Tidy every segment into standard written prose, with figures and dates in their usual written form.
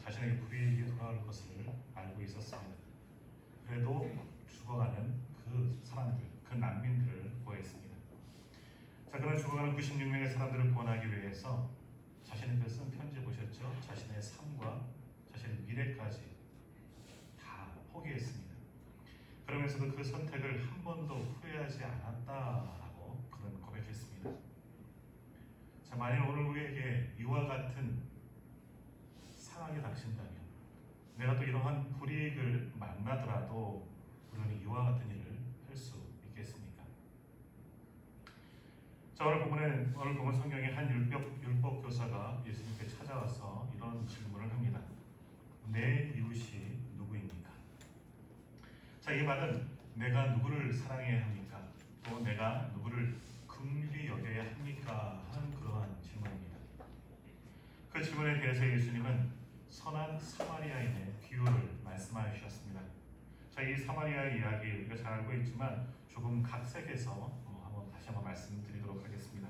자신에게 불이익이 돌아올 것을 알고 있었습니다. 그래도 죽어가는 그 사람들, 그 난민들을 구했습니다. 자, 그런 죽어가는 96명의 사람들을 구원하기 위해서 자신의 쓴 편지 보셨죠? 자신의 삶과 자신의 미래까지 다 포기했습니다. 그러면서도 그 선택을 한 번도 후회하지 않았다라고 그는 고백했습니다. 자, 만일 오늘 우리에게 이와 같은 상황이 닥친다면, 내가 또 이러한 불이익을 만나더라도 우리는 이와 같은 일을 할 수 있겠습니까? 자, 오늘 보면 성경에 한 율법 교사가 예수님께 찾아와서 이런 질문을 합니다. 내 이웃이 누구입니까? 자, 이 말은 내가 누구를 사랑해야 합니까? 또 내가 누구를 긍휼히 여겨야 합니까? 하는 그러한 질문입니다. 그 질문에 대해서 예수님은 선한 사마리아인의 비유를 말씀하여 주셨습니다. 자, 이 사마리아의 이야기 우리가 잘 알고 있지만 조금 각색해서 다시 한번 말씀드리도록 하겠습니다.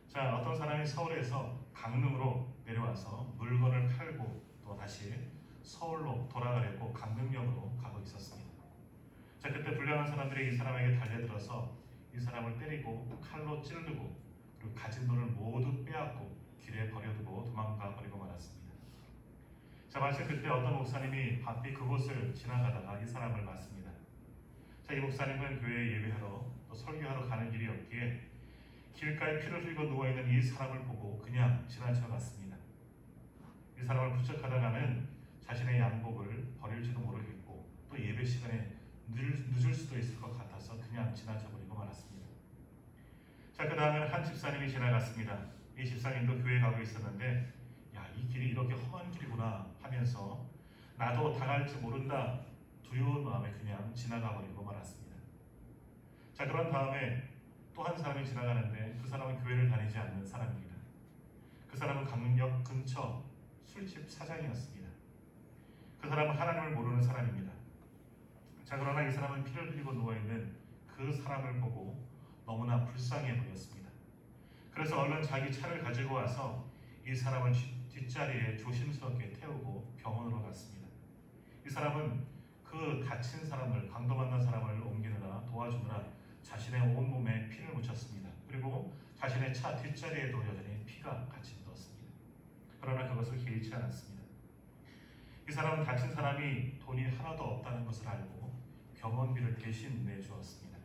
자, 어떤 사람이 서울에서 강릉으로 내려와서 물건을 팔고 또 다시 서울로 돌아가려고 강릉역으로 가고 있었습니다. 자, 그때 불량한 사람들이 이 사람에게 달려들어서 이 사람을 때리고 칼로 찌르고 그리고 가진 돈을 모두 빼앗고 길에 버려두고 도망가 버리고 말았습니다. 자, 마침 그때 어떤 목사님이 바삐 그곳을 지나가다가 이 사람을 봤습니다. 자, 이 목사님은 교회에 예배하러 또 설교하러 가는 길이었기에 길가에 피를 흘리고 누워있는 이 사람을 보고 그냥 지나쳐갔습니다. 이 사람을 부축하다가는 자신의 양복을 버릴지도 모르겠고 또 예배 시간에 늦을 수도 있을 것 같아서 그냥 지나쳐버리고 말았습니다. 자, 그 다음에는 한 집사님이 지나갔습니다. 이 집사님도 교회에 가고 있었는데 야, 이 길이 이렇게 험한 길이구나 하면서 나도 당할지 모른다 두려운 마음에 그냥 지나가버리고 말았습니다. 자, 그런 다음에 또 한 사람이 지나가는데 그 사람은 교회를 다니지 않는 사람입니다. 그 사람은 강릉역 근처 술집 사장이었습니다. 그 사람은 하나님을 모르는 사람입니다. 자, 그러나 이 사람은 피를 흘리고 누워있는 그 사람을 보고 너무나 불쌍해 보였습니다. 그래서 얼른 자기 차를 가지고 와서 이 사람을 뒷자리에 조심스럽게 태우고 병원으로 갔습니다. 이 사람은 그 다친 사람을, 강도 만난 사람을 옮기느라 도와주느라 자신의 온몸에 피를 묻혔습니다. 그리고 자신의 차 뒷자리에도 여전히 피가 같이 묻었습니다. 그러나 그것을 개의치 않았습니다. 이 사람은 다친 사람이 돈이 하나도 없다는 것을 알고 병원비를 대신 내주었습니다.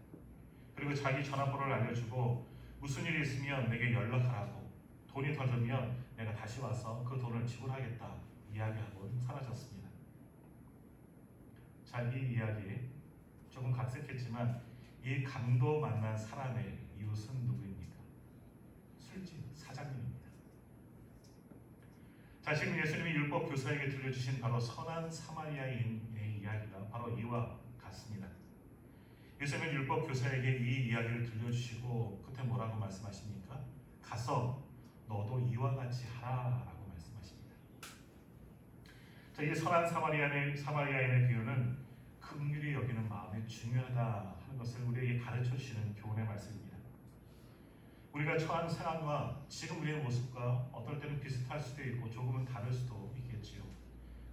그리고 자기 전화번호를 알려주고 무슨 일이 있으면 내게 연락하라고, 돈이 더 들면 내가 다시 와서 그 돈을 지불하겠다 이야기하고 사라졌습니다. 자, 이 이야기 조금 각색했지만 이 강도 만난 사람의 이웃은 누구입니까? 술집 사장님입니다. 자, 지금 예수님이 율법 교사에게 들려주신 바로 선한 사마리아인의 이야기가 바로 이와 같습니다. 예수님은 율법 교사에게 이 이야기를 들려주시고 끝에 뭐라고 말씀하십니까? 가서 너도 이와 같이 하라라고 말씀하십니다. 자, 이 선한 사마리아인의 비유는 긍휼히 여기는 마음이 중요하다 하는 것을 우리에게 가르쳐 주시는 교훈의 말씀입니다. 우리가 처한 상황과 지금 우리의 모습과 어떨 때는 비슷할 수도 있고 조금은 다를 수도 있겠지요.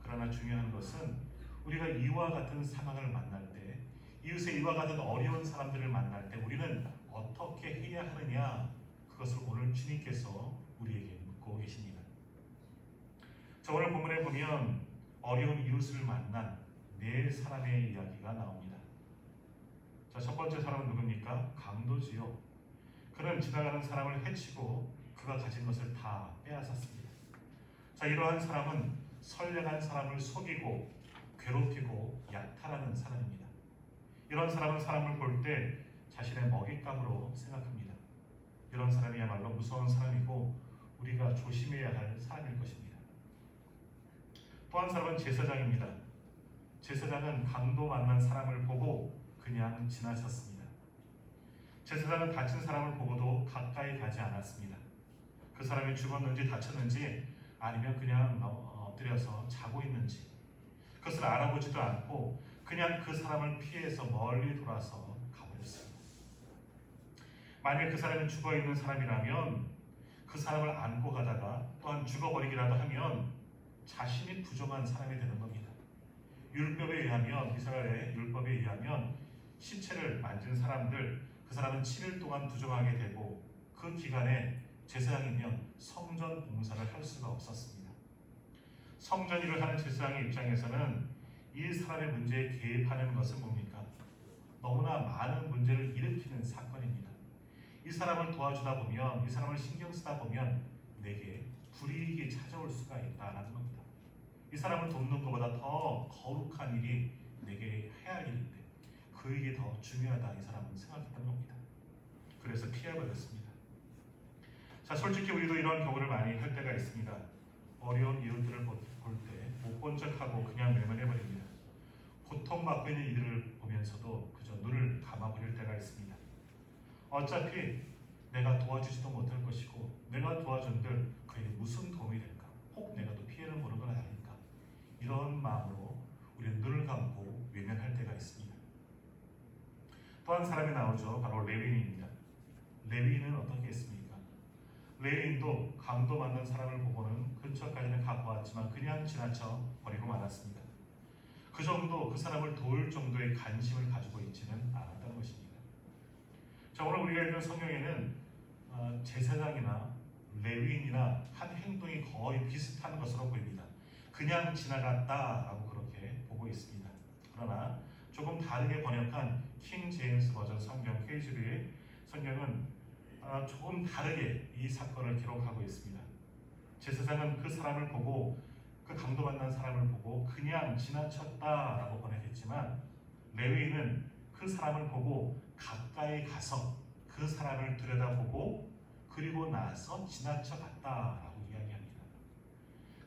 그러나 중요한 것은 우리가 이와 같은 상황을 만날 때, 이웃의 이와 같은 어려운 사람들을 만날 때 우리는 어떻게 해야 하느냐, 그것을 오늘 주님께서 우리에게 묻고 계십니다. 자, 오늘 본문에 보면 어려운 이웃을 만난 네 사람의 이야기가 나옵니다. 자, 첫 번째 사람은 누굽니까? 강도지요. 그는 지나가는 사람을 해치고 그가 가진 것을 다 빼앗았습니다. 자, 이러한 사람은 선량한 사람을 속이고 괴롭히고 약탈하는 사람입니다. 이런 사람은 사람을 볼 때 자신의 먹잇감으로 생각합니다. 이런 사람이야말로 무서운 사람이고 우리가 조심해야 할 사람일 것입니다. 또 한 사람은 제사장입니다. 제사장은 강도 만난 사람을 보고 그냥 지나쳤습니다. 제사장은 다친 사람을 보고도 가까이 가지 않았습니다. 그 사람이 죽었는지 다쳤는지 아니면 그냥 엎드려서 자고 있는지 그것을 알아보지도 않고 그냥 그 사람을 피해서 멀리 돌아서 가버렸습니다. 만약 그 사람이 죽어있는 사람이라면 그 사람을 안고 가다가 또한 죽어버리기라도 하면 자신이 부정한 사람이 되는 겁니다. 율법에 의하면, 이스라엘의 율법에 의하면 시체를 만진 사람들, 그 사람은 7일 동안 부정하게 되고 그 기간에 제사장이면 성전 봉사를 할 수가 없었습니다. 성전 일을 하는 제사장의 입장에서는 이 사람의 문제에 개입하는 것은 뭡니까? 너무나 많은 문제를 일으키는 사건입니다. 이 사람을 도와주다 보면, 이 사람을 신경 쓰다 보면 내게 불이익이 찾아올 수가 있다는 겁니다. 이 사람을 돕는 것보다 더 거룩한 일이 내게 해야 할 일인데 그 일이 더 중요하다, 이 사람은 생각했던 겁니다. 그래서 피해버렸습니다. 자, 솔직히 우리도 이런 경우를 많이 할 때가 있습니다. 어려운 이웃들을 볼 때 못 본 척하고 그냥 외면해버립니다. 고통받고 있는 이들을 보면서도 그저 눈을 감아버릴 때가 있습니다. 어차피 내가 도와주지도 못할 것이고 내가 도와준들 그에게 무슨 도움이 될까? 혹 내가 또 피해를 보는 건 아닐까? 이런 마음으로 우리는 눈을 감고 외면할 때가 있습니다. 또 한 사람이 나오죠. 바로 레위인입니다. 레위인은 어떻게 했습니까? 레위인도 강도 맞는 사람을 보고는 근처까지는 가보았지만 그냥 지나쳐 버리고 말았습니다. 그 정도, 그 사람을 도울 정도의 관심을 가지고 있지는 않았던 것입니다. 자, 오늘 우리가 읽는 성경에는 제사장이나 레위인이나 한 행동이 거의 비슷한 것으로 보입니다. 그냥 지나갔다라고 그렇게 보고 있습니다. 그러나 조금 다르게 번역한 킹 제임스 버전 성경 KJV의 성경은 조금 다르게 이 사건을 기록하고 있습니다. 제사장은 그 사람을 보고, 그 강도 만난 사람을 보고 그냥 지나쳤다라고 번역했지만 레위인은 그 사람을 보고 가까이 가서 그 사람을 들여다보고 그리고 나서 지나쳐 갔다라고 이야기합니다.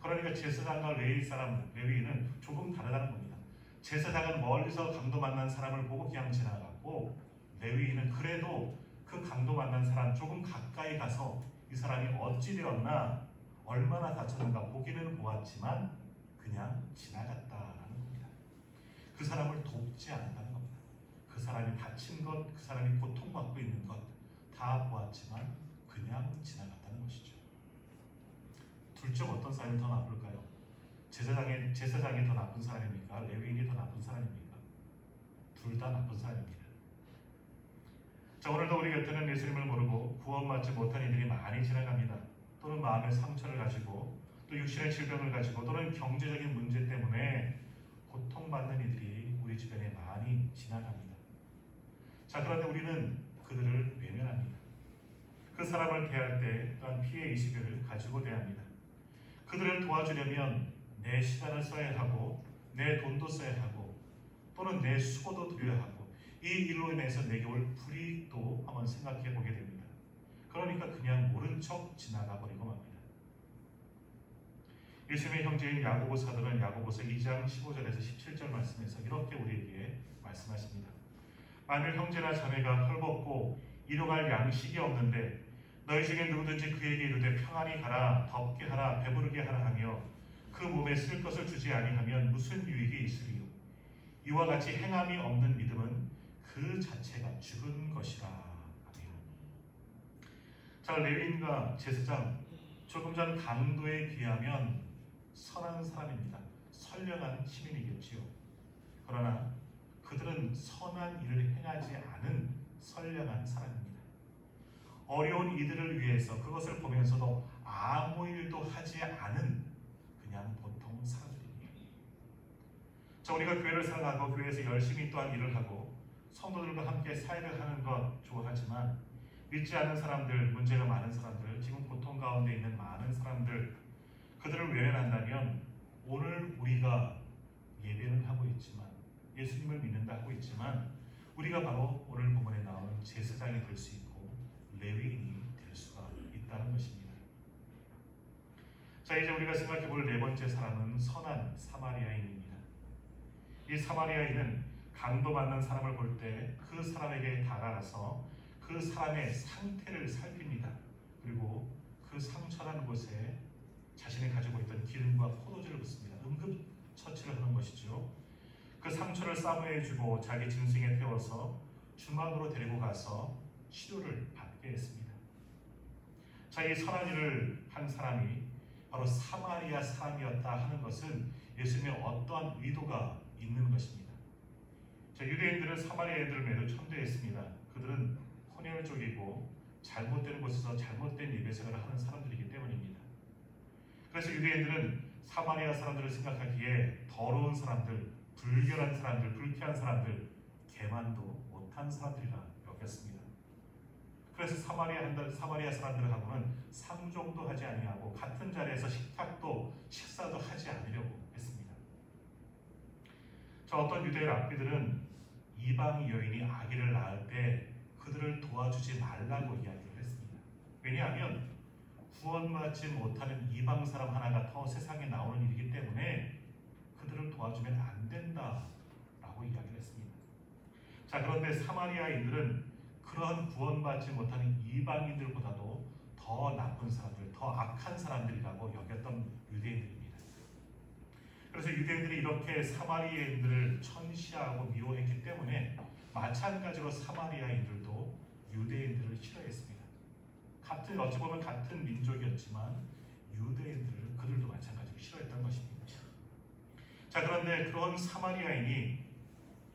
그러니까 제사장과 레위인은 조금 다르다는 겁니다. 제사장은 멀리서 강도 만난 사람을 보고 그냥 지나갔고 레위인은 그래도 그 강도 만난 사람 조금 가까이 가서 이 사람이 어찌 되었나, 얼마나 다쳤는가 보기는 보았지만 그냥 지나갔다라는 겁니다. 그 사람을 돕지 않았다는 겁니다. 그 사람이 다친 것, 그 사람이 고통받고 있는 것 다 보았지만 그냥 지나갔다는 것이죠. 둘 중 어떤 사람이 더 나쁠까요? 제사장이 더 나쁜 사람입니까? 레위인이 더 나쁜 사람입니까? 둘 다 나쁜 사람입니다. 자, 오늘도 우리 곁에는 예수님을 모르고 구원받지 못한 이들이 많이 지나갑니다. 또는 마음의 상처를 가지고, 또 육신의 질병을 가지고, 또는 경제적인 문제 때문에 고통받는 이들이 우리 주변에 많이 지나갑니다. 자, 그런데 우리는 그들을 외면합니다. 그 사람을 대할 때 또한 피해의식을 가지고 대합니다. 그들을 도와주려면 내 시간을 써야 하고 내 돈도 써야 하고 또는 내 수고도 들여야 하고 이 일로 인해서 내게 올 불이익도 한번 생각해 보게 됩니다. 그러니까 그냥 모른 척 지나가 버리고 맙니다. 예수님의 형제인 야고보 사도는 야고보서 2장 15절에서 17절 말씀에서 이렇게 우리에게 말씀하십니다. 만일 형제나 자매가 헐벗고 일용할 양식이 없는데 너희 중에 누구든지 그에게 이르되 평안히 가라, 덥게 하라, 배부르게 하라 하며 그 몸에 쓸 것을 주지 아니하면 무슨 유익이 있으리요? 이와 같이 행함이 없는 믿음은 그 자체가 죽은 것이라 하며. 자, 레위인과 제사장, 조금 전 강도에 비하면 선한 사람입니다. 선량한 시민이겠지요. 그러나 그들은 선한 일을 행하지 않은 선량한 사람입니다. 어려운 이들을 위해서 그것을 보면서도 아무 일도 하지 않은 그냥 보통 사람들입니다. 자, 우리가 교회를 사랑하고 교회에서 열심히 또한 일을 하고 성도들과 함께 사역을 하는 것 좋아하지만 믿지 않는 사람들, 문제가 많은 사람들, 지금 고통 가운데 있는 많은 사람들, 그들을 외면한다면 오늘 우리가 예배는 하고 있지만 예수님을 믿는다 하고 있지만 우리가 바로 오늘 본문에 나오는 제사장이 될 수 있고 레위인이 될 수가 있다는 것입니다. 자, 이제 우리가 생각해 볼 네 번째 사람은 선한 사마리아인입니다. 이 사마리아인은 강도받는 사람을 볼 때 그 사람에게 다가가서 그 사람의 상태를 살핍니다. 그리고 그 상처라는 곳에 자신이 가지고 있던 기름과 포도주를 붓습니다. 응급처치를 하는 것이죠. 그 상처를 싸매주고 자기 짐승에 태워서 주막으로 데리고 가서 치료를 받게 했습니다. 자, 이 선한 일을 한 사람이 바로 사마리아 사람이었다 하는 것은 예수님의 어떠한 의도가 있는 것입니다. 자, 유대인들은 사마리아인들을 매우 천대했습니다. 그들은 혼혈족이고 잘못된 곳에서 잘못된 예배생활을 하는 사람들이기 때문입니다. 그래서 유대인들은 사마리아 사람들을 생각하기에 더러운 사람들, 불결한 사람들, 불쾌한 사람들, 개만도 못한 사람들이라 여겼습니다. 그래서 사마리아 사람들하고는 상종도 하지 아니하고 같은 자리에서 식사도 하지 않으려고 했습니다. 자, 어떤 유대 랍비들은 이방 여인이 아기를 낳을 때 그들을 도와주지 말라고 이야기를 했습니다. 왜냐하면 구원받지 못하는 이방 사람 하나가 더 세상에 나오는 일이기 때문에 그들을 도와주면 안 된다라고 이야기를 했습니다. 자, 그런데 사마리아인들은 그러한 구원받지 못하는 이방인들보다도 더 나쁜 사람들, 더 악한 사람들이라고 여겼던 유대인들입니다. 그래서 유대인들이 이렇게 사마리아인들을 천시하고 미워했기 때문에 마찬가지로 사마리아인들도 유대인들을 싫어했습니다. 어찌 보면 같은 민족이었지만 유대인들을 그들도 마찬가지로 싫어했던 것입니다. 자, 그런데 그런 사마리아인이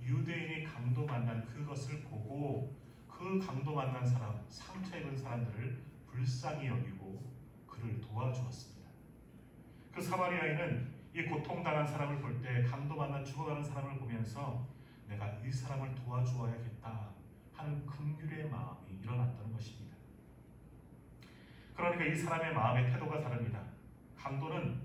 유대인이 강도 만난 그것을 보고 그 강도 만난 사람, 상처 입은 사람들을 불쌍히 여기고 그를 도와주었습니다. 그 사마리아인은 이 고통당한 사람을 볼 때 강도 만나 죽어가는 사람을 보면서 내가 이 사람을 도와주어야겠다 하는 긍휼의 마음이 일어났다는 것입니다. 그러니까 이 사람의 마음의 태도가 다릅니다. 강도는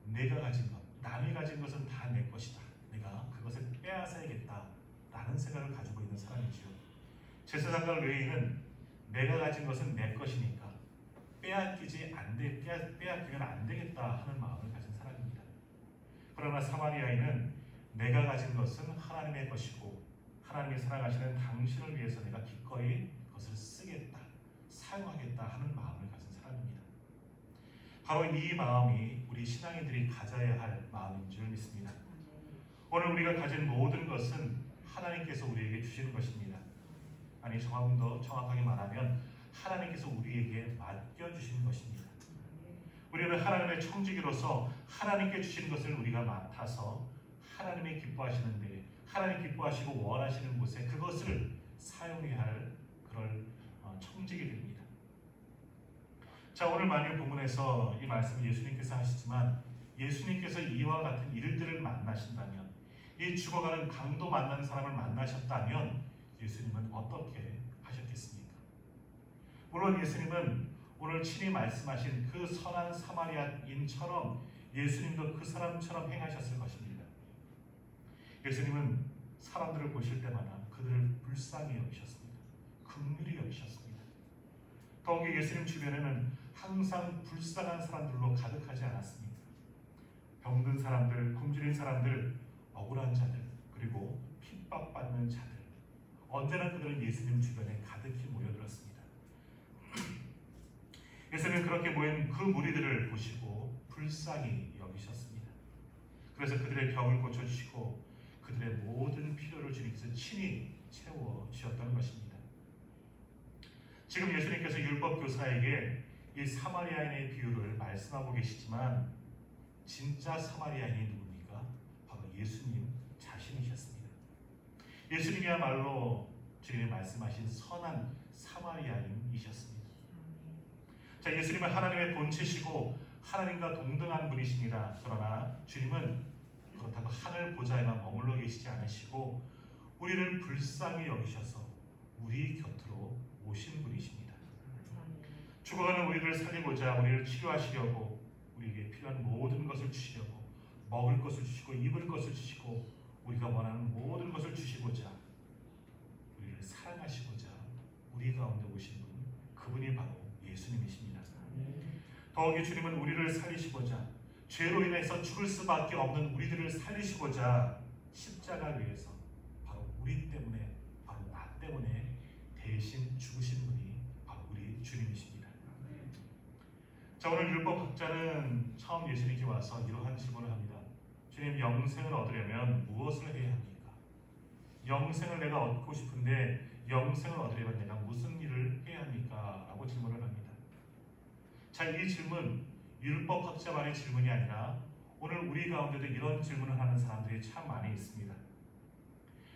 내가 가진 것, 남이 가진 것은 다 내 것이다. 내가 그것을 빼앗아야겠다라는 생각을 가지고 있는 사람이지요. 제사장과 레위인은 내가 가진 것은 내 것이니까 빼앗기면 안 되겠다 하는 마음을 가진 사람입니다. 그러나 사마리아인은 내가 가진 것은 하나님의 것이고 하나님이 사랑하시는 당신을 위해서 내가 기꺼이 그것을 쓰겠다, 사용하겠다 하는 마음을 가진 사람입니다. 바로 이 마음이 우리 신앙인들이 가져야 할 마음인 줄 믿습니다. 오늘 우리가 가진 모든 것은 하나님께서 우리에게 주시는 것입니다. 아니, 조금 더 정확하게 말하면 하나님께서 우리에게 맡겨주시는 것입니다. 우리는 하나님의 청지기로서 하나님께 주시는 것을 우리가 맡아서 하나님이 기뻐하시는데, 하나님 기뻐하시고 원하시는 곳에 그것을 사용해야 할 그런 청지기 됩니다. 자, 오늘 마녀 본문에서 이 말씀을 예수님께서 하시지만 예수님께서 이와 같은 일들을 만나신다면, 이 죽어가는 강도 만난 사람을 만나셨다면 예수님은 어떻게 하셨겠습니까? 물론 예수님은 오늘 친히 말씀하신 그 선한 사마리아인처럼 예수님도 그 사람처럼 행하셨을 것입니다. 예수님은 사람들을 보실 때마다 그들을 불쌍히 여기셨습니다. 긍휼히 여기셨습니다. 더욱이 예수님 주변에는 항상 불쌍한 사람들로 가득하지 않았습니다. 병든 사람들, 굶주린 사람들, 억울한 자들, 그리고 핍박받는 자들, 언제나 그들은 예수님 주변에 가득히 모여들었습니다. 예수님은 그렇게 모인 그 무리들을 보시고 불쌍히 여기셨습니다. 그래서 그들의 병을 고쳐주시고 그들의 모든 필요를 주님께서 친히 채워주셨다는 것입니다. 지금 예수님께서 율법 교사에게 이 사마리아인의 비유를 말씀하고 계시지만 진짜 사마리아인이 누굽니까? 바로 예수님 자신이셨습니다. 예수님이야말로 주님이 말씀하신 선한 사마리아인이셨습니다. 자, 예수님은 하나님의 본체시고 하나님과 동등한 분이십니다. 그러나 주님은 그렇다고 하늘 보좌에만 머물러 계시지 않으시고 우리를 불쌍히 여기셔서 우리 곁으로 오신 분이십니다. 죽어가는 우리를 살리고자 우리를 치료하시려고 우리에게 필요한 모든 것을 주시려고 먹을 것을 주시고 입을 것을 주시고 우리가 원하는 모든 것을 주시고자 우리를 사랑하시고자 우리 가운데 오신 분, 그분이 바로 예수님이십니다. 더욱이 주님은 우리를 살리시고자 죄로 인해서 죽을 수밖에 없는 우리들을 살리시고자 십자가 위에서 바로 우리 때문에, 바로 나 때문에 대신 죽으신 분이 바로 우리 주님이십니다. 자, 오늘 율법학자는 처음 예수님께 와서 이러한 질문을 합니다. 주님, 영생을 얻으려면 무엇을 해야 합니까? 영생을 내가 얻고 싶은데 영생을 얻으려면 내가 무슨 일을 해야 합니까? 라고 질문을 합니다. 자, 이 질문 율법학자만의 질문이 아니라 오늘 우리 가운데도 이런 질문을 하는 사람들이 참 많이 있습니다.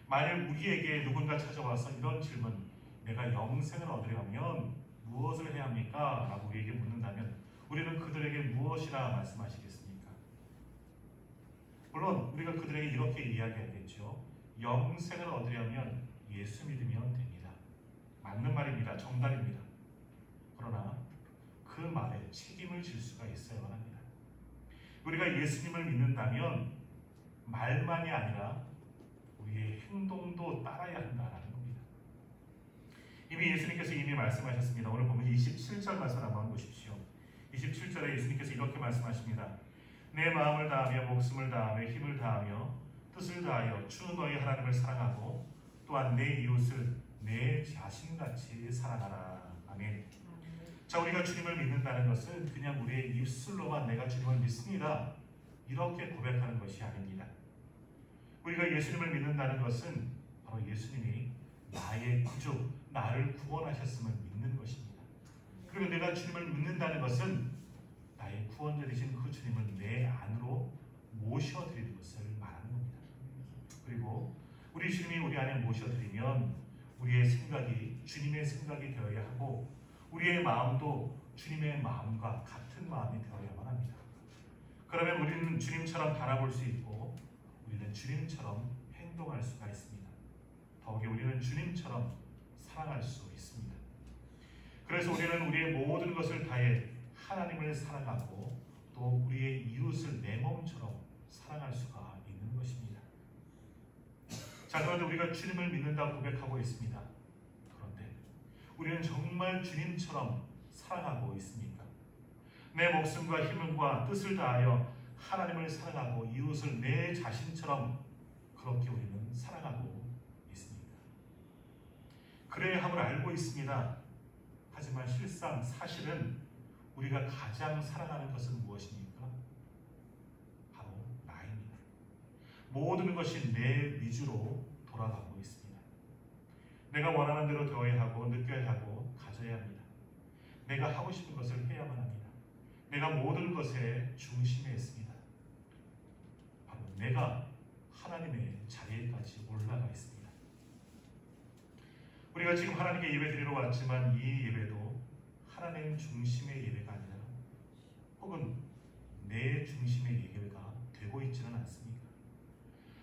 만일 우리에게 누군가 찾아와서 이런 질문, 내가 영생을 얻으려면 무엇을 해야 합니까? 라고 우리에게 묻는다면 우리는 그들에게 무엇이라 말씀하시겠습니까? 물론 우리가 그들에게 이렇게 이야기하겠죠. 영생을 얻으려면 예수 믿으면 됩니다. 맞는 말입니다. 정답입니다. 그러나 그 말에 책임을 질 수가 있어야만 합니다. 우리가 예수님을 믿는다면 말만이 아니라 우리의 행동도 따라야 한다는 겁니다. 이미 예수님께서 이미 말씀하셨습니다. 오늘 보면 27절 말씀 한번 보십시오. 27절에 예수님께서 이렇게 말씀하십니다. 내 마음을 다하며 목숨을 다하며 힘을 다하며 뜻을 다하여 주 너희 하나님을 사랑하고 또한 내 이웃을 내 자신같이 사랑하라. 아멘. 자, 우리가 주님을 믿는다는 것은 그냥 우리의 입술로만 내가 주님을 믿습니다 이렇게 고백하는 것이 아닙니다. 우리가 예수님을 믿는다는 것은 바로 예수님이 나의 구주, 나를 구원하셨음을 믿는 것입니다. 그리고 내가 주님을 믿는다는 것은 나의 구원자 되신 그 주님을 내 안으로 모셔드리는 것을 말하는 겁니다. 그리고 우리 주님이 우리 안에 모셔드리면 우리의 생각이 주님의 생각이 되어야 하고 우리의 마음도 주님의 마음과 같은 마음이 되어야만 합니다. 그러면 우리는 주님처럼 바라볼 수 있고 우리는 주님처럼 행동할 수가 있습니다. 더욱이 우리는 주님처럼 사랑할 수 있습니다. 그래서 우리는 우리의 모든 것을 다해 하나님을 사랑하고 또 우리의 이웃을 내 몸처럼 사랑할 수가 있는 것입니다. 자, 그런데 우리가 주님을 믿는다고 고백하고 있습니다. 그런데 우리는 정말 주님처럼 사랑하고 있습니까? 내 목숨과 힘과 뜻을 다하여 하나님을 사랑하고 이웃을 내 자신처럼 그렇게 우리는 사랑하고 있습니다. 그래야 함을 알고 있습니다. 하지만 실상 사실은 우리가 가장 사랑하는 것은 무엇입니까? 바로 나입니다. 모든 것이 내 위주로 돌아가고 있습니다. 내가 원하는 대로 되어야 하고 느껴야 하고 가져야 합니다. 내가 하고 싶은 것을 해야만 합니다. 내가 모든 것의 중심에 있습니다. 바로 내가 하나님의 자리에까지 올라가 있습니다. 우리가 지금 하나님께 예배 드리러 왔지만 이 예배도 하나님 중심의 예배가 아니라 혹은 내 중심의 예배가 되고 있지는 않습니까?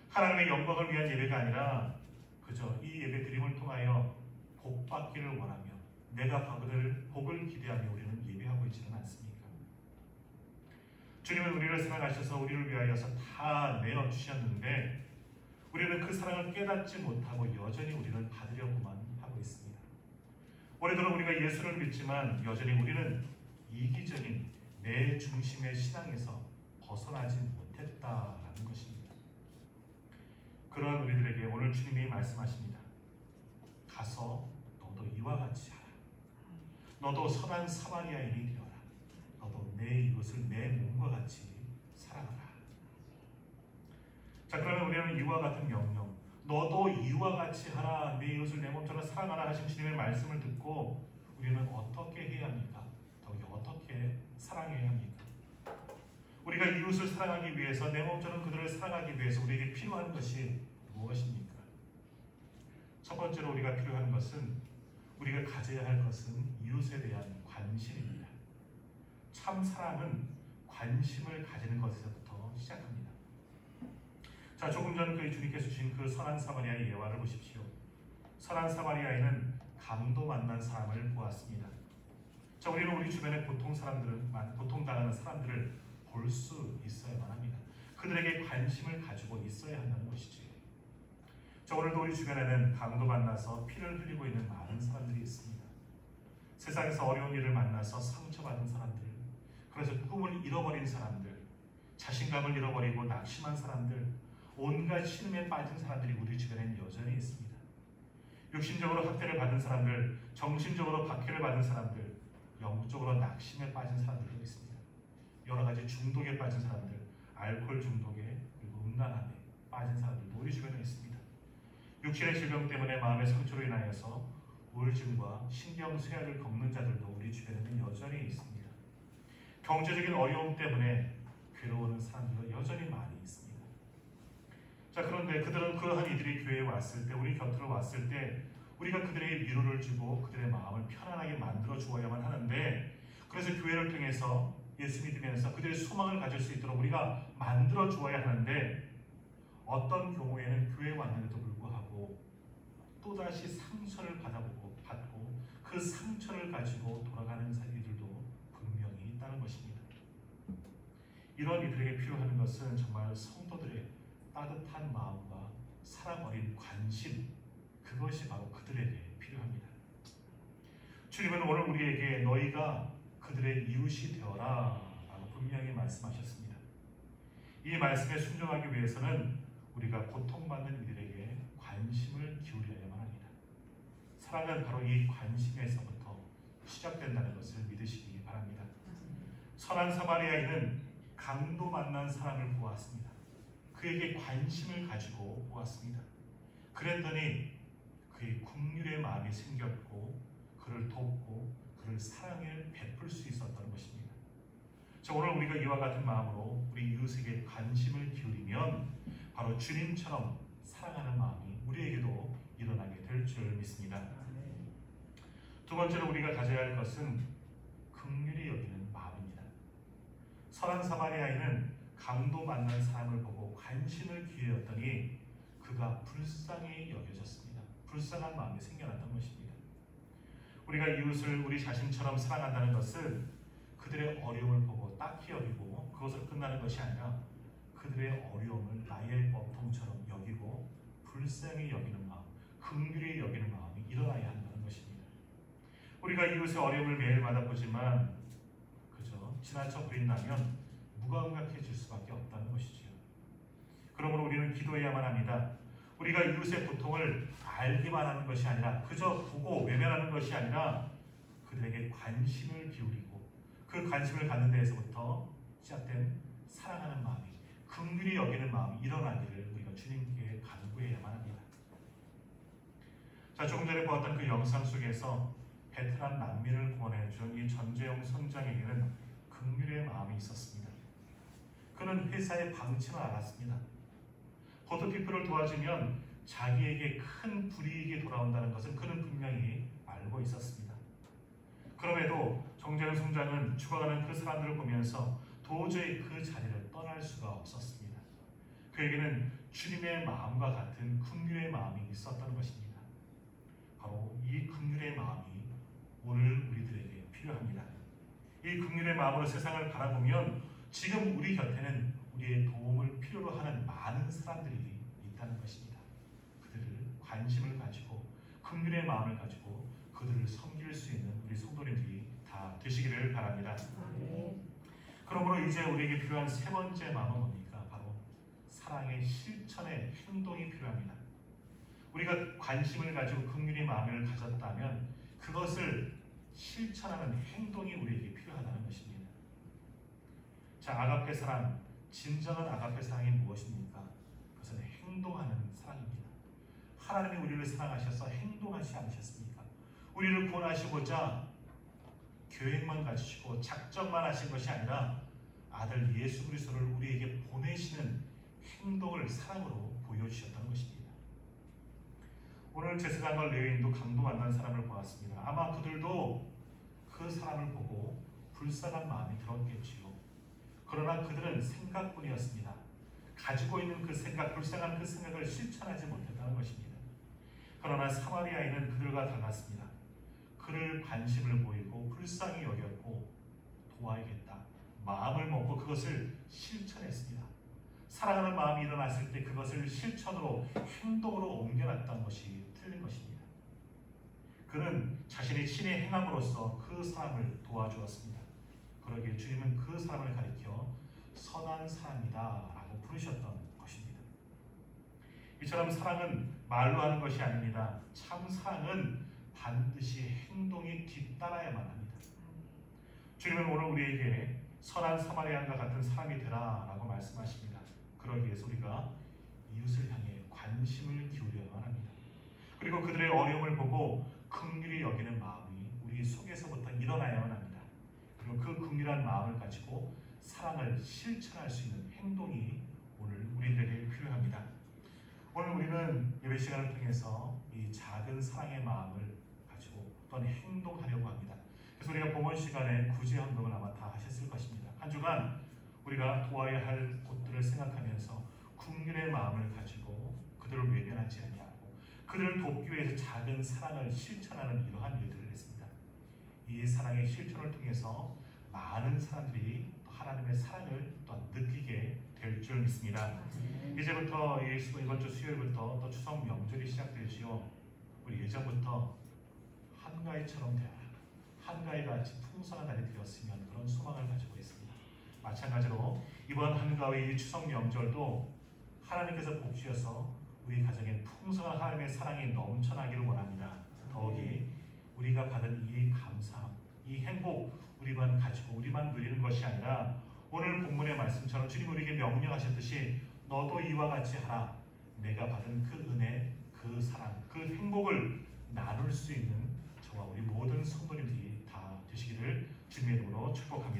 하나님의 영광을 위한 예배가 아니라 그저 이 예배 드림을 통하여 복 받기를 원하며 내가 받을 복을 기대하며 우리는 예배하고 있지는 않습니까? 주님은 우리를 사랑하셔서 우리를 위하여서 다 내어주셨는데 우리는 그 사랑을 깨닫지 못하고 여전히 우리는 받으려고만 하고 있습니다. 오래도록 우리가 예수를 믿지만 여전히 우리는 이기적인 내 중심의 신앙에서 벗어나지 못했다라는 것입니다. 그런 우리들에게 오늘 주님이 말씀하십니다. 가서 너도 이와 같이 하라. 너도 선한 사마리아인이 되어라. 너도 내 이웃을 내 몸과 같이 사랑하라. 자, 그러면 우리는 이와 같은 명령, 너도 이와 같이 하라, 내 이웃을 내 몸처럼 사랑하라 하신 주님의 말씀을 듣고 우리는 어떻게 해야 합니까? 더욱이 어떻게 사랑해야 합니까? 우리가 이웃을 사랑하기 위해서 내 몸처럼 그들을 사랑하기 위해서 우리에게 필요한 것이 무엇입니까? 첫 번째로 우리가 필요한 것은 우리가 가져야 할 것은 이웃에 대한 관심입니다. 참 사랑은 관심을 가지는 것에서부터 시작합니다. 자, 조금 전 그 주님께서 주신 그 선한 사마리아의 예화를 보십시오. 선한 사마리아인은 강도 만난 사람을 보았습니다. 자, 우리는 우리 주변에 고통당하는 사람들을 볼 수 있어야만 합니다. 그들에게 관심을 가지고 있어야 한다는 것이지. 자, 오늘도 우리 주변에는 강도 만나서 피를 흘리고 있는 많은 사람들이 있습니다. 세상에서 어려운 일을 만나서 상처받은 사람들, 그래서 꿈을 잃어버린 사람들, 자신감을 잃어버리고 낙심한 사람들, 온갖 신음에 빠진 사람들이 우리 주변에는 여전히 있습니다. 육신적으로 학대를 받은 사람들, 정신적으로 박해를 받은 사람들, 영적으로 낙심에 빠진 사람들도 있습니다. 여러 가지 중독에 빠진 사람들, 알코올 중독에 그리고 음란함에 빠진 사람들도 우리 주변에 있습니다. 육신의 질병 때문에 마음의 상처로 인하여서 우울증과 신경쇠약을 겪는 자들도 우리 주변에는 여전히 있습니다. 경제적인 어려움 때문에 괴로워하는 사람들도 여전히 많이 있습니다. 자, 그런데 그들은 그러한 이들이 교회에 왔을 때, 우리 곁으로 왔을 때 우리가 그들에게 위로를 주고 그들의 마음을 편안하게 만들어 주어야만 하는데, 그래서 교회를 통해서 예수 믿으면서 그들의 소망을 가질 수 있도록 우리가 만들어 주어야 하는데, 어떤 경우에는 교회에 왔는데도 불구하고 또다시 상처를 받고 그 상처를 가지고 돌아가는 이들도 분명히 있다는 것입니다. 이런 이들에게 필요한 것은 정말 성도들의 따뜻한 마음과 사랑 어린 관심, 그것이 바로 그들에게 필요합니다. 주님은 오늘 우리에게 너희가 그들의 이웃이 되어라 라고 분명히 말씀하셨습니다. 이 말씀에 순종하기 위해서는 우리가 고통받는 이들에게 관심을 기울여야만 합니다. 사랑은 바로 이 관심에서부터 시작된다는 것을 믿으시기 바랍니다. 선한 사마리아인은 강도 만난 사람을 보았습니다. 그에게 관심을 가지고 보았습니다. 그랬더니 그의 긍휼의 마음이 생겼고 그를 돕고 그를 사랑을 베풀 수 있었던 것입니다. 자, 오늘 우리가 이와 같은 마음으로 우리 이웃에게 관심을 기울이면 바로 주님처럼 사랑하는 마음이 우리에게도 일어나게 될 줄 믿습니다. 두 번째로 우리가 가져야 할 것은 긍휼히 여기는 마음입니다. 선한 사마리아인은 강도 만난 사람을 보고 관심을 기울였더니 그가 불쌍히 여겨졌습니다. 불쌍한 마음이 생겨났던 것입니다. 우리가 이웃을 우리 자신처럼 사랑한다는 것은 그들의 어려움을 보고 딱히 여기고 그것으로 끝나는 것이 아니라 그들의 어려움을 나의 법통처럼 여기고 불쌍히 여기는 마음, 긍휼히 여기는 마음이 일어나야 한다는 것입니다. 우리가 이웃의 어려움을 매일마다 보지만 그저 지나쳐 버린다면 무감각해질 수밖에 없다는 것이지요. 그러므로 우리는 기도해야만 합니다. 우리가 이웃의 고통을 알기만 하는 것이 아니라 그저 보고 외면하는 것이 아니라 그들에게 관심을 기울이고 그 관심을 갖는 데에서부터 시작된 사랑하는 마음이, 긍휼히 여기는 마음이 일어나기를 우리가 주님께 간구해야만 합니다. 자, 조금 전에 보았던 그 영상 속에서 베트남 난민을 구원해준 이 전재용 선장에게는 긍휼의 마음이 있었습니다. 그는 회사의 방침을 알았습니다. 포토피플을 도와주면 자기에게 큰 불이익이 돌아온다는 것은 그는 분명히 알고 있었습니다. 그럼에도 정재용 선장은 죽어가는 그 사람들을 보면서 도저히 그 자리를 떠날 수가 없었습니다. 그에게는 주님의 마음과 같은 긍휼의 마음이 있었던 것입니다. 바로 이 긍휼의 마음이 오늘 우리들에게 필요합니다. 이 긍휼의 마음으로 세상을 바라보면 지금 우리 곁에는 우리의 도움을 필요로 하는 많은 사람들이 있다는 것입니다. 그들을 관심을 가지고 긍휼의 마음을 가지고 그들을 섬길 수 있는 우리 성도님들이 다 되시기를 바랍니다. 그러므로 이제 우리에게 필요한 세 번째 마음은 뭡니까? 바로 사랑의 실천의 행동이 필요합니다. 우리가 관심을 가지고 긍휼의 마음을 가졌다면 그것을 실천하는 행동이 우리에게 필요하다는 것입니다. 자, 아가페 사랑, 진정한 아가페 사랑이 무엇입니까? 그것은 행동하는 사랑입니다. 하나님이 우리를 사랑하셔서 행동하지 않으셨습니까? 우리를 구원하시고자 계획만 가지시고 작정만 하신 것이 아니라 아들 예수 그리스도를 우리에게 보내시는 행동을 사랑으로 보여주셨다는 것입니다. 오늘 제사장과 레위인도 강도 만난 사람을 보았습니다. 아마 그들도 그 사람을 보고 불쌍한 마음이 들었겠지요. 그러나 그들은 생각뿐이었습니다. 가지고 있는 그 생각, 불쌍한 그 생각을 실천하지 못했다는 것입니다. 그러나 사마리아인은 그들과 달랐습니다. 그를 관심을 보이고 불쌍히 여겼고 도와야겠다 마음을 먹고 그것을 실천했습니다. 사랑하는 마음이 일어났을 때 그것을 실천으로 행동으로 옮겨놨던 것이 틀린 것입니다. 그는 자신의 신의 행함으로써 그 사람을 도와주었습니다. 그러기에 주님은 그 사람을 가리켜 선한 사람이다 라고 부르셨던 것입니다. 이처럼 사랑은 말로 하는 것이 아닙니다. 참 사랑은 반드시 행동이 뒤따라야만 합니다. 주님은 오늘 우리에게 선한 사마리아인과 같은 사람이 되라 라고 말씀하십니다. 그러기 위해서 우리가 이웃을 향해 관심을 기울여야만 합니다. 그리고 그들의 어려움을 보고 긍휼히 여기는 마음이 우리 속에서부터 일어나야만 합니다. 그리고 그 긍휼한 마음을 가지고 사랑을 실천할 수 있는 행동이 오늘 우리들에게 필요합니다. 오늘 우리는 예배 시간을 통해서 이 작은 사랑의 마음을 가지고 또한 행동하려고 합니다. 그래서 우리가 본문 시간에 구제 헌금을 아마 다 하셨을 것입니다. 한 주간 우리가 도와야 할 곳들을 생각하면서 긍휼의 마음을 가지고 그들을 외면하지 아니하고 그들을 돕기 위해서 작은 사랑을 실천하는 이러한 일들을 했습니다. 이 사랑의 실천을 통해서 많은 사람들이 하나님의 사랑을 또 느끼게 될 줄 믿습니다. 이제부터 이번 주 수요일부터 또 추석 명절이 시작되지요. 우리 예전부터 한가위처럼 되어라, 한가위가 같이 풍성한 날이 되었으면 그런 소망을 가지고 있습니다. 마찬가지로 이번 한가위 추석 명절도 하나님께서 복 주셔서 우리 가정에 풍성한 하나님의 사랑이 넘쳐나기를 원합니다. 더욱이 우리가 받은 이 감사함, 이 행복 우리만 가지고 우리만 누리는 것이 아니라 오늘 본문의 말씀처럼 주님 우리에게 명령하셨듯이 너도 이와 같이 하라. 내가 받은 그 은혜, 그 사랑, 그 행복을 나눌 수 있는 저와 우리 모든 성도님들이 다 되시기를 주님의 이름으로 축복합니다.